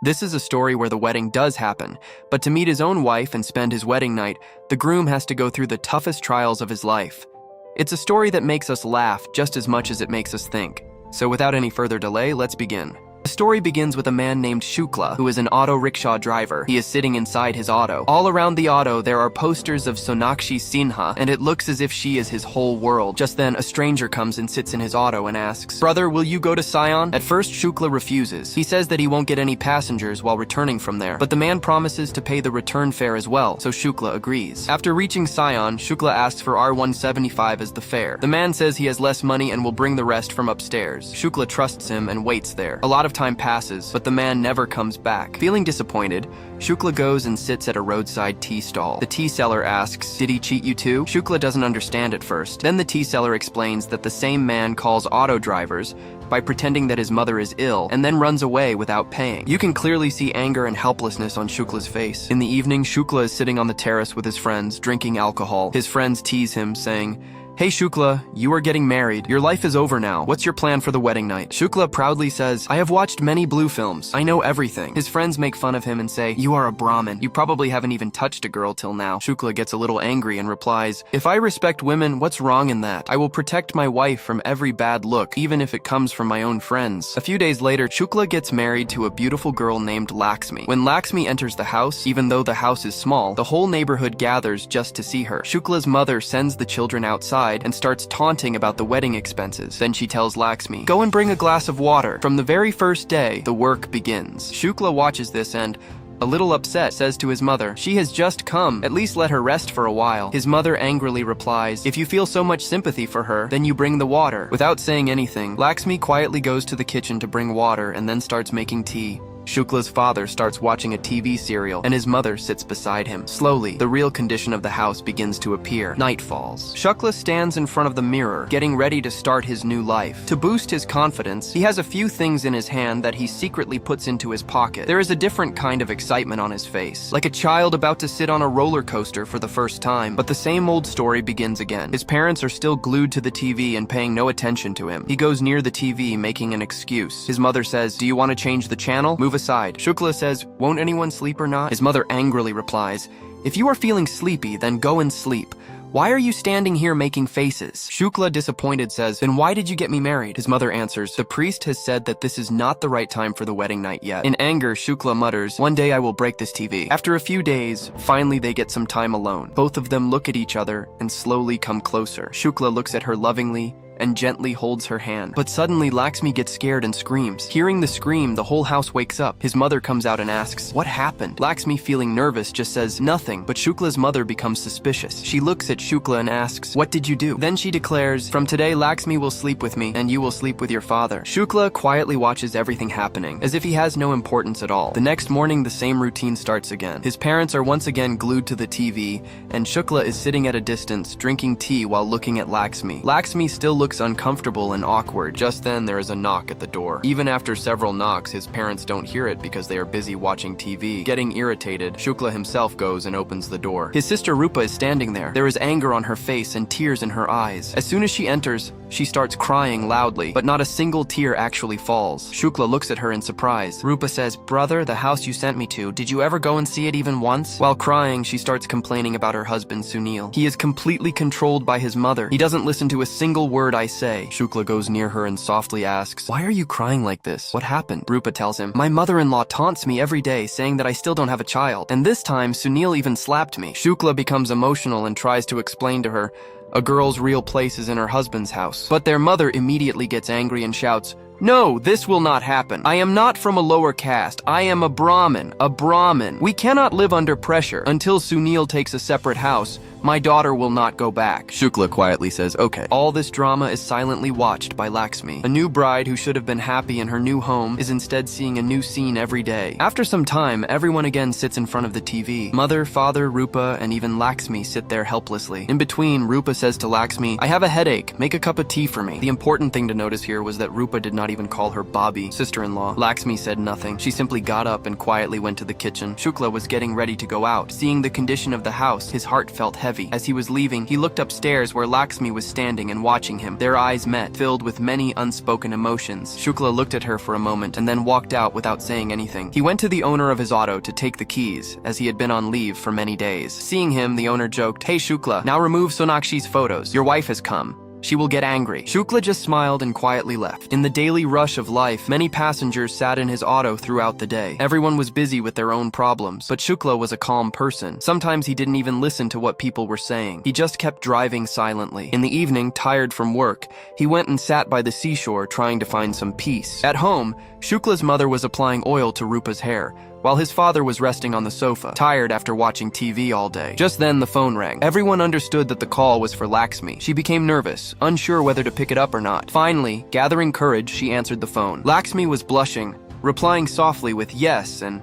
This is a story where the wedding does happen, but to meet his own wife and spend his wedding night, the groom has to go through the toughest trials of his life. It's a story that makes us laugh just as much as it makes us think. So without any further delay, let's begin. The story begins with a man named Shukla, who is an auto rickshaw driver. He is sitting inside his auto. All around the auto, there are posters of Sonakshi Sinha, and it looks as if she is his whole world. Just then, a stranger comes and sits in his auto and asks, "Brother, will you go to Sion?" At first, Shukla refuses. He says that he won't get any passengers while returning from there, but the man promises to pay the return fare as well, so Shukla agrees. After reaching Sion, Shukla asks for R175 as the fare. The man says he has less money and will bring the rest from upstairs. Shukla trusts him and waits there. A lot of time passes, but the man never comes back. Feeling disappointed, Shukla goes and sits at a roadside tea stall. The tea seller asks, "Did he cheat you too?" Shukla doesn't understand at first. Then the tea seller explains that the same man calls auto drivers by pretending that his mother is ill and then runs away without paying. You can clearly see anger and helplessness on Shukla's face. In the evening, Shukla is sitting on the terrace with his friends, drinking alcohol. His friends tease him, saying, "Hey Shukla, you are getting married. Your life is over now. What's your plan for the wedding night?" Shukla proudly says, "I have watched many blue films. I know everything." His friends make fun of him and say, "You are a Brahmin. You probably haven't even touched a girl till now." Shukla gets a little angry and replies, "If I respect women, what's wrong in that? I will protect my wife from every bad look, even if it comes from my own friends." A few days later, Shukla gets married to a beautiful girl named Lakshmi. When Lakshmi enters the house, even though the house is small, the whole neighborhood gathers just to see her. Shukla's mother sends the children outside and starts taunting about the wedding expenses. Then she tells Lakshmi, "Go and bring a glass of water." From the very first day, the work begins. Shukla watches this and, a little upset, says to his mother, "She has just come. At least let her rest for a while." His mother angrily replies, "If you feel so much sympathy for her, then you bring the water." Without saying anything, Lakshmi quietly goes to the kitchen to bring water and then starts making tea. Shukla's father starts watching a TV serial, and his mother sits beside him. Slowly, the real condition of the house begins to appear. Night falls. Shukla stands in front of the mirror, getting ready to start his new life. To boost his confidence, he has a few things in his hand that he secretly puts into his pocket. There is a different kind of excitement on his face, like a child about to sit on a roller coaster for the first time. But the same old story begins again. His parents are still glued to the TV and paying no attention to him. He goes near the TV, making an excuse. His mother says, "Do you want to change the channel? Move aside." Shukla says, "Won't anyone sleep or not?" His mother angrily replies, "If you are feeling sleepy, then go and sleep. Why are you standing here making faces?" Shukla, disappointed, says, "Then why did you get me married?" His mother answers, "The priest has said that this is not the right time for the wedding night yet." In anger, Shukla mutters, "One day I will break this TV." After a few days, finally they get some time alone. Both of them look at each other and slowly come closer. Shukla looks at her lovingly and gently holds her hand. But suddenly, Lakshmi gets scared and screams. Hearing the scream, the whole house wakes up. His mother comes out and asks, "What happened?" Lakshmi, feeling nervous, just says, "Nothing." But Shukla's mother becomes suspicious. She looks at Shukla and asks, "What did you do?" Then she declares, "From today, Lakshmi will sleep with me, and you will sleep with your father." Shukla quietly watches everything happening, as if he has no importance at all. The next morning, the same routine starts again. His parents are once again glued to the TV, and Shukla is sitting at a distance, drinking tea while looking at Lakshmi. Lakshmi still looks uncomfortable and awkward. Just then, there is a knock at the door. Even after several knocks, his parents don't hear it because they are busy watching TV. Getting irritated, Shukla himself goes and opens the door. His sister Rupa is standing there. There is anger on her face and tears in her eyes. As soon as she enters, she starts crying loudly, but not a single tear actually falls. Shukla looks at her in surprise. Rupa says, "Brother, the house you sent me to, did you ever go and see it even once?" While crying, she starts complaining about her husband Sunil. He is completely controlled by his mother. He doesn't listen to a single word I say. Shukla goes near her and softly asks, "Why are you crying like this? What happened?" Rupa tells him, "My mother-in-law taunts me every day, saying that I still don't have a child. And this time, Sunil even slapped me." Shukla becomes emotional and tries to explain to her, a girl's real place is in her husband's house. But their mother immediately gets angry and shouts, "No, this will not happen. I am not from a lower caste. I am a Brahmin. A Brahmin. We cannot live under pressure. Until Sunil takes a separate house, my daughter will not go back." Shukla quietly says, "Okay." All this drama is silently watched by Lakshmi. A new bride who should have been happy in her new home is instead seeing a new scene every day. After some time, everyone again sits in front of the TV. Mother, father, Rupa, and even Lakshmi sit there helplessly. In between, Rupa says to Lakshmi, "I have a headache. Make a cup of tea for me." The important thing to notice here was that Rupa did not not even call her Bobby, sister-in-law. Laxmi said nothing. She simply got up and quietly went to the kitchen. Shukla was getting ready to go out. Seeing the condition of the house, his heart felt heavy. As he was leaving, he looked upstairs where Laxmi was standing and watching him. Their eyes met, filled with many unspoken emotions. Shukla looked at her for a moment and then walked out without saying anything. He went to the owner of his auto to take the keys, as he had been on leave for many days. Seeing him, the owner joked, "Hey Shukla, now remove Sonakshi's photos. Your wife has come. She will get angry." Shukla just smiled and quietly left. In the daily rush of life, many passengers sat in his auto throughout the day. Everyone was busy with their own problems, but Shukla was a calm person. Sometimes he didn't even listen to what people were saying. He just kept driving silently. In the evening, tired from work, he went and sat by the seashore trying to find some peace. At home, Shukla's mother was applying oil to Rupa's hair, while his father was resting on the sofa, tired after watching TV all day. Just then, the phone rang. Everyone understood that the call was for Laxmi. She became nervous, unsure whether to pick it up or not. Finally, gathering courage, she answered the phone. Laxmi was blushing, replying softly with yes and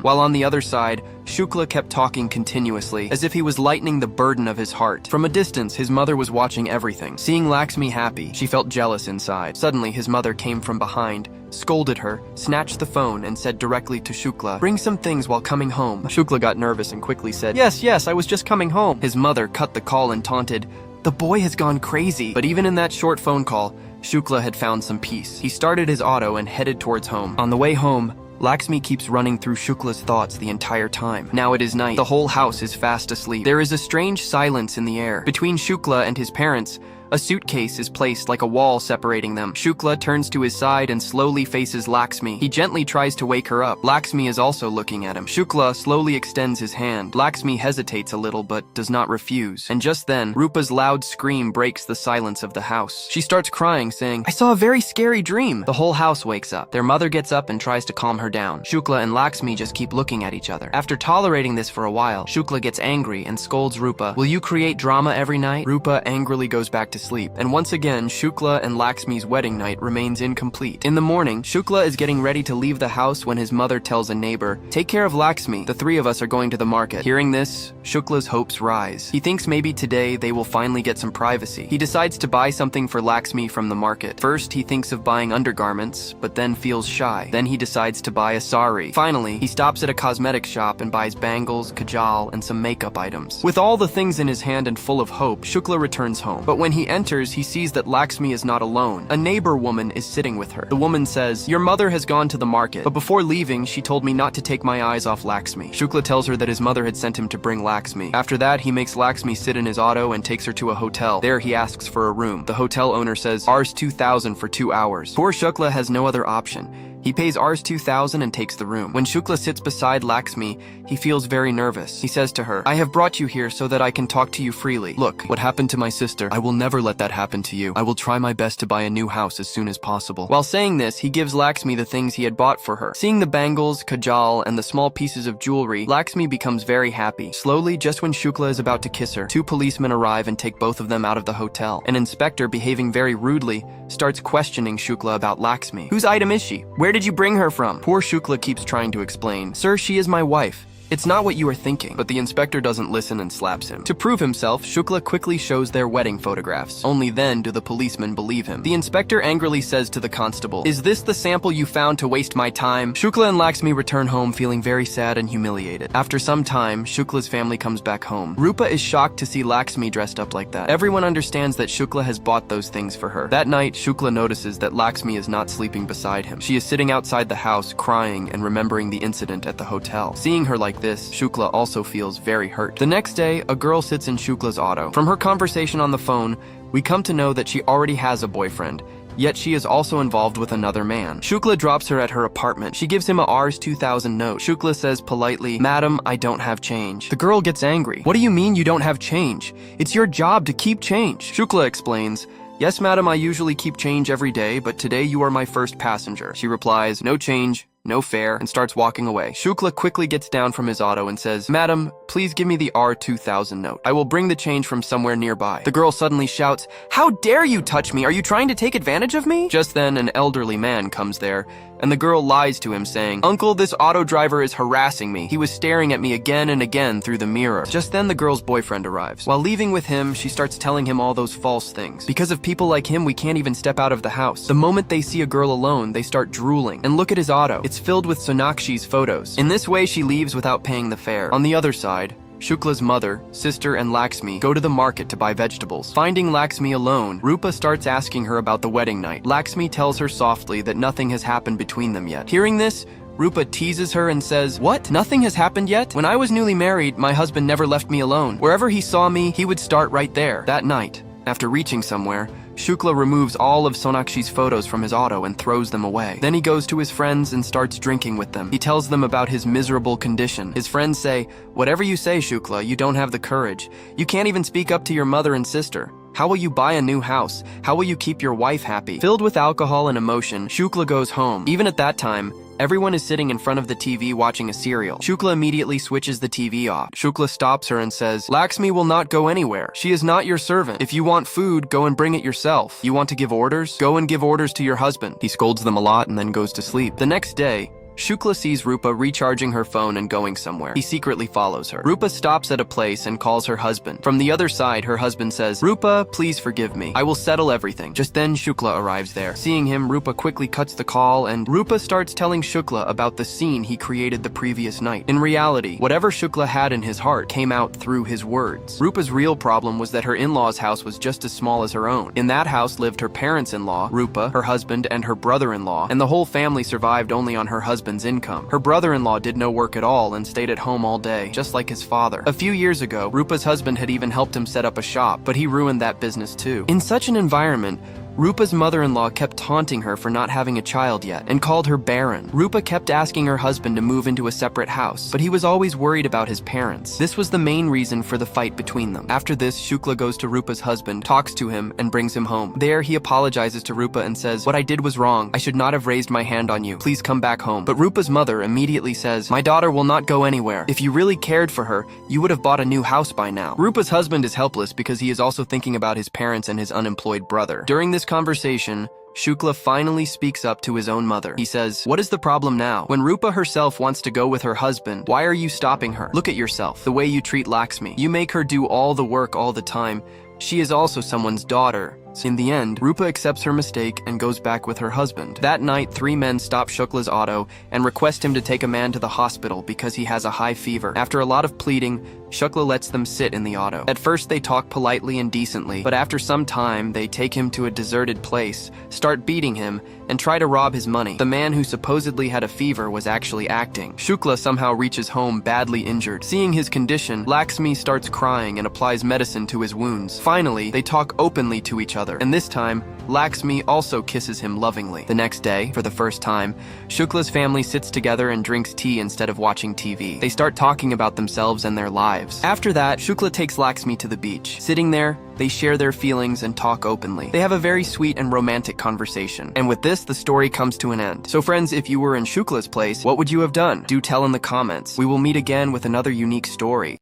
while on the other side, Shukla kept talking continuously, as if he was lightening the burden of his heart. From a distance, his mother was watching everything. Seeing Laxmi happy, she felt jealous inside. Suddenly, his mother came from behind, scolded her, snatched the phone, and said directly to Shukla, "Bring some things while coming home." Shukla got nervous and quickly said, Yes, I was just coming home." His mother cut the call and taunted, "The boy has gone crazy." But even in that short phone call, Shukla had found some peace. He started his auto and headed towards home. On the way home, Laxmi keeps running through Shukla's thoughts the entire time. Now it is night. The whole house is fast asleep. There is a strange silence in the air. Between Shukla and his parents, a suitcase is placed like a wall separating them. Shukla turns to his side and slowly faces Laxmi. He gently tries to wake her up. Laxmi is also looking at him. Shukla slowly extends his hand. Laxmi hesitates a little but does not refuse. And just then, Rupa's loud scream breaks the silence of the house. She starts crying, saying, "I saw a very scary dream." The whole house wakes up. Their mother gets up and tries to calm her down. Shukla and Laxmi just keep looking at each other. After tolerating this for a while, Shukla gets angry and scolds Rupa. "Will you create drama every night?" Rupa angrily goes back to sleep. And once again, Shukla and Laxmi's wedding night remains incomplete. In the morning, Shukla is getting ready to leave the house when his mother tells a neighbor, "Take care of Laxmi. The three of us are going to the market." Hearing this, Shukla's hopes rise. He thinks maybe today they will finally get some privacy. He decides to buy something for Laxmi from the market. First, he thinks of buying undergarments, but then feels shy. Then he decides to buy a sari. Finally, he stops at a cosmetic shop and buys bangles, kajal, and some makeup items. With all the things in his hand and full of hope, Shukla returns home. But when he enters, he sees that Laxmi is not alone. A neighbor woman is sitting with her. The woman says, "Your mother has gone to the market, but before leaving, she told me not to take my eyes off Laxmi." Shukla tells her that his mother had sent him to bring Laxmi. After that, he makes Laxmi sit in his auto and takes her to a hotel. There, he asks for a room. The hotel owner says, "Rs 2,000 for 2 hours." Poor Shukla has no other option. He pays Rs 2,000 and takes the room. When Shukla sits beside Laxmi, he feels very nervous. He says to her, "I have brought you here so that I can talk to you freely. Look, what happened to my sister, I will never let that happen to you. I will try my best to buy a new house as soon as possible." While saying this, he gives Laxmi the things he had bought for her. Seeing the bangles, kajal, and the small pieces of jewelry, Laxmi becomes very happy. Slowly, just when Shukla is about to kiss her, 2 policemen arrive and take both of them out of the hotel. An inspector, behaving very rudely, starts questioning Shukla about Laxmi. "Whose item is she? Where did you bring her from?" Poor Shukla keeps trying to explain. "Sir, she is my wife. It's not what you are thinking." But the inspector doesn't listen and slaps him. To prove himself, Shukla quickly shows their wedding photographs. Only then do the policemen believe him. The inspector angrily says to the constable, "Is this the sample you found to waste my time?" Shukla and Laxmi return home feeling very sad and humiliated. After some time, Shukla's family comes back home. Rupa is shocked to see Laxmi dressed up like that. Everyone understands that Shukla has bought those things for her. That night, Shukla notices that Laxmi is not sleeping beside him. She is sitting outside the house, crying and remembering the incident at the hotel. Seeing her like this, Shukla also feels very hurt. The next day, a girl sits in Shukla's auto. From her conversation on the phone, we come to know that she already has a boyfriend, yet she is also involved with another man. Shukla drops her at her apartment. She gives him a Rs 2,000 note. Shukla says politely, "Madam, I don't have change." The girl gets angry. "What do you mean you don't have change? It's your job to keep change." Shukla explains, "Yes, madam, I usually keep change every day, but today you are my first passenger." She replies, "No change, no fare," and starts walking away. Shukla quickly gets down from his auto and says, "Madam, please give me the R 2000 note. I will bring the change from somewhere nearby." The girl suddenly shouts, "How dare you touch me? Are you trying to take advantage of me?" Just then, an elderly man comes there and the girl lies to him saying, "Uncle, this auto driver is harassing me. He was staring at me again and again through the mirror." Just then the girl's boyfriend arrives. While leaving with him, she starts telling him all those false things. Because of people like him, we can't even step out of the house. The moment they see a girl alone, they start drooling. And look at his auto. It's filled with Sonakshi's photos. In this way, she leaves without paying the fare. On the other side, Shukla's mother, sister, and Laxmi go to the market to buy vegetables. Finding Laxmi alone, Rupa starts asking her about the wedding night. Laxmi tells her softly that nothing has happened between them yet. Hearing this, Rupa teases her and says, "What? Nothing has happened yet? When I was newly married, my husband never left me alone. Wherever he saw me, he would start right there." That night, after reaching somewhere, Shukla removes all of Sonakshi's photos from his auto and throws them away. Then he goes to his friends and starts drinking with them. He tells them about his miserable condition. His friends say, "Whatever you say, Shukla, you don't have the courage. You can't even speak up to your mother and sister. How will you buy a new house? How will you keep your wife happy?" Filled with alcohol and emotion, Shukla goes home. Even at that time, everyone is sitting in front of the TV watching a serial. Shukla immediately switches the TV off. Shukla stops her and says, "Laxmi will not go anywhere. She is not your servant. If you want food, go and bring it yourself. You want to give orders? Go and give orders to your husband." He scolds them a lot and then goes to sleep. The next day, Shukla sees Rupa recharging her phone and going somewhere. He secretly follows her. Rupa stops at a place and calls her husband. From the other side, her husband says, "Rupa, please forgive me. I will settle everything." Just then, Shukla arrives there. Seeing him, Rupa quickly cuts the call and Rupa starts telling Shukla about the scene he created the previous night. In reality, whatever Shukla had in his heart came out through his words. Rupa's real problem was that her in-laws' house was just as small as her own. In that house lived her parents-in-law, Rupa, her husband, and her brother-in-law, and the whole family survived only on her husband's income. Her brother-in-law did no work at all and stayed at home all day, just like his father. A few years ago, Rupa's husband had even helped him set up a shop, but he ruined that business too. In such an environment, Rupa's mother-in-law kept taunting her for not having a child yet and called her barren. Rupa kept asking her husband to move into a separate house, but he was always worried about his parents. This was the main reason for the fight between them. After this, Shukla goes to Rupa's husband, talks to him, and brings him home. There, he apologizes to Rupa and says, "What I did was wrong. I should not have raised my hand on you. Please come back home." But Rupa's mother immediately says, "My daughter will not go anywhere. If you really cared for her, you would have bought a new house by now." Rupa's husband is helpless because he is also thinking about his parents and his unemployed brother. During this conversation, Shukla finally speaks up to his own mother. He says, "What is the problem now? When Rupa herself wants to go with her husband, why are you stopping her? Look at yourself, the way you treat Laxmi. You make her do all the work all the time. She is also someone's daughter." In the end, Rupa accepts her mistake and goes back with her husband. That night, 3 men stop Shukla's auto and request him to take a man to the hospital because he has a high fever. After a lot of pleading, Shukla lets them sit in the auto. At first, they talk politely and decently, but after some time, they take him to a deserted place, start beating him, and try to rob his money. The man who supposedly had a fever was actually acting. Shukla somehow reaches home badly injured. Seeing his condition, Laxmi starts crying and applies medicine to his wounds. Finally, they talk openly to each other, and this time, Laxmi also kisses him lovingly. The next day, for the first time, Shukla's family sits together and drinks tea instead of watching TV. They start talking about themselves and their lives. After that, Shukla takes Laxmi to the beach. Sitting there, they share their feelings and talk openly. They have a very sweet and romantic conversation. And with this, the story comes to an end. So friends, if you were in Shukla's place, what would you have done? Do tell in the comments. We will meet again with another unique story.